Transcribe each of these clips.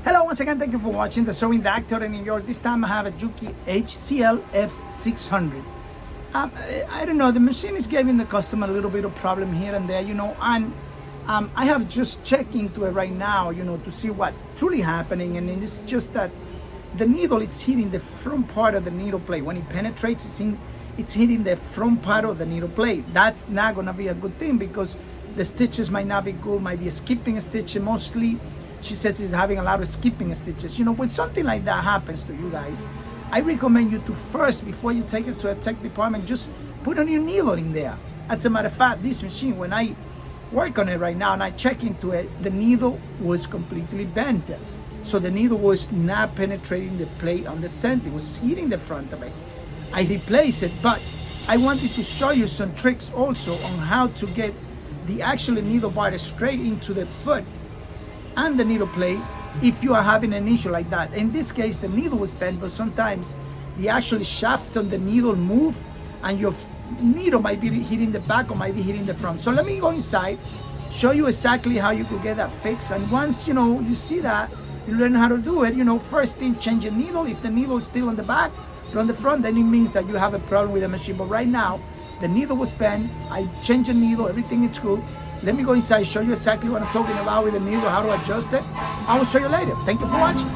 Hello, once again, thank you for watching the Sewing Doctor in New York. This time I have a Juki HZL F600. I don't know, the machine is giving the customer a little bit of problem here and there, and I have just checked into it right now, to see what truly happening. And it's just that the needle is hitting the front part of the needle plate. When it penetrates, it's hitting the front part of the needle plate. That's not gonna be a good thing because the stitches might not be good, might be a skipping stitch mostly. She says she's having a lot of skipping stitches. When something like that happens to you guys, I recommend you to first, before you take it to a tech department, just put a new needle in there. As a matter of fact, this machine, when I work on it right now and I check into it, the needle was completely bent. So the needle was not penetrating the plate on the center, it was hitting the front of it. I replaced it, but I wanted to show you some tricks also on how to get the actual needle bar straight into the foot and the needle plate if you are having an issue like that. In this case, the needle was bent, but sometimes the actual shaft on the needle move and your needle might be hitting the back or might be hitting the front. So let me go inside, show you exactly how you could get that fixed. And once you see that, you learn how to do it, first thing, change your needle. If the needle is still on the back or on the front, then it means that you have a problem with the machine. But right now, the needle was bent, I changed the needle, everything is good. Let me go inside, show you exactly what I'm talking about with the needle, how to adjust it. I will show you later. Thank you for watching.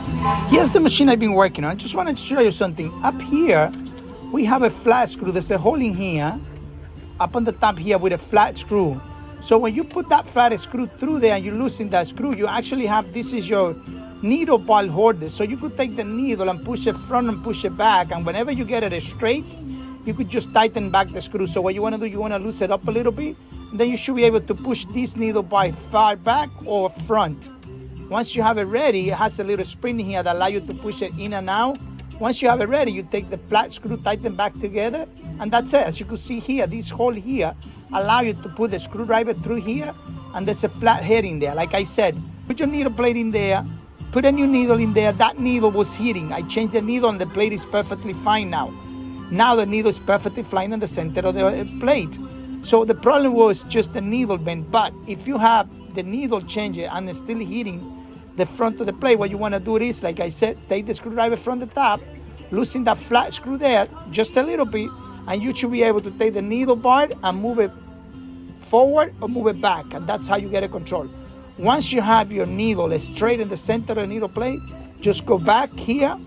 Here's the machine I've been working on. I just wanted to show you something. Up here, we have a flat screw. There's a hole in here, up on the top here with a flat screw. So when you put that flat screw through there and you loosen that screw, you actually have, this is your needle ball holder. So you could take the needle and push it front and push it back. And whenever you get it straight, you could just tighten back the screw. So what you want to do, you want to loosen it up a little bit. Then you should be able to push this needle by far back or front. Once you have it ready, it has a little spring here that allows you to push it in and out. Once you have it ready, you take the flat screw, tighten back together, and that's it. As you can see here, this hole here allows you to put the screwdriver through here, and there's a flat head in there. Like I said, put your needle plate in there, put a new needle in there. That needle was hitting. I changed the needle and the plate is perfectly fine now. Now the needle is perfectly fine in the center of the plate. So the problem was just the needle bend. But if you have the needle change it and it's still hitting the front of the plate, what you want to do is, like I said, take the screwdriver from the top, loosen that flat screw there just a little bit, and you should be able to take the needle bar and move it forward or move it back, and that's how you get it control. Once you have your needle straight in the center of the needle plate, just go back here,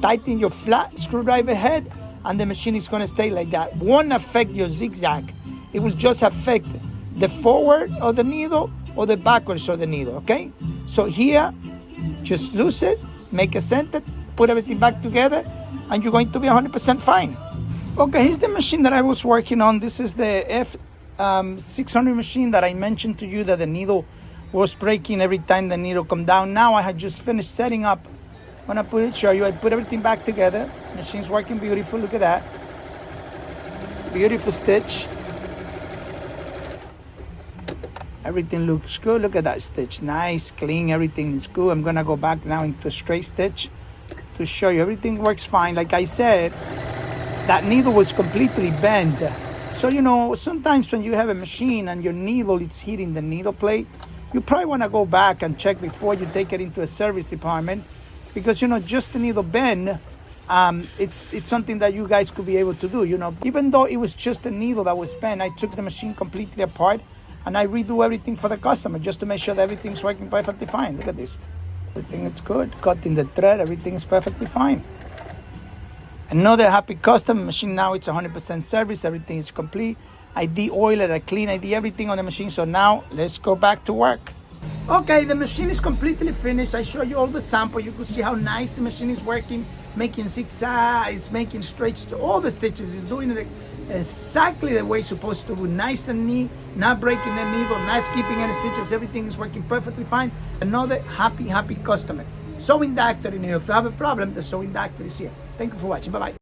tighten your flat screwdriver head, and the machine is going to stay like that. Won't affect your zigzag. It will just affect the forward of the needle or the backwards of the needle, okay? So here, just loose it, make a center, put everything back together, and you're going to be 100% fine. Okay, here's the machine that I was working on. This is the F600 machine that I mentioned to you that the needle was breaking every time the needle come down. Now I had just finished setting up. When I show you, I put everything back together. Machine's working beautiful, look at that. Beautiful stitch. Everything looks good. Look at that stitch, nice, clean, everything is good. I'm gonna go back now into a straight stitch to show you everything works fine. Like I said, that needle was completely bent. So sometimes when you have a machine and your needle is hitting the needle plate, you probably want to go back and check before you take it into a service department, because just the needle bend, it's something that you guys could be able to do. Even though it was just the needle that was bent, I took the machine completely apart and I redo everything for the customer just to make sure that everything's working perfectly fine. Look at this. Everything is good. Cutting the thread, everything is perfectly fine. Another happy customer. Machine now it's 100% service. Everything is complete. I de-oil it, I clean, I did everything on the machine. So now let's go back to work. Okay, the machine is completely finished. I show you all the sample. You can see how nice the machine is working, making zigzags, making straight, all the stitches. Is doing it exactly the way it's supposed to do, nice and neat, not breaking the needle, not skipping any stitches. Everything is working perfectly fine. Another happy customer. Sewing Doctor in here. If you have a problem, the Sewing Doctor is here. Thank you for watching. Bye-bye.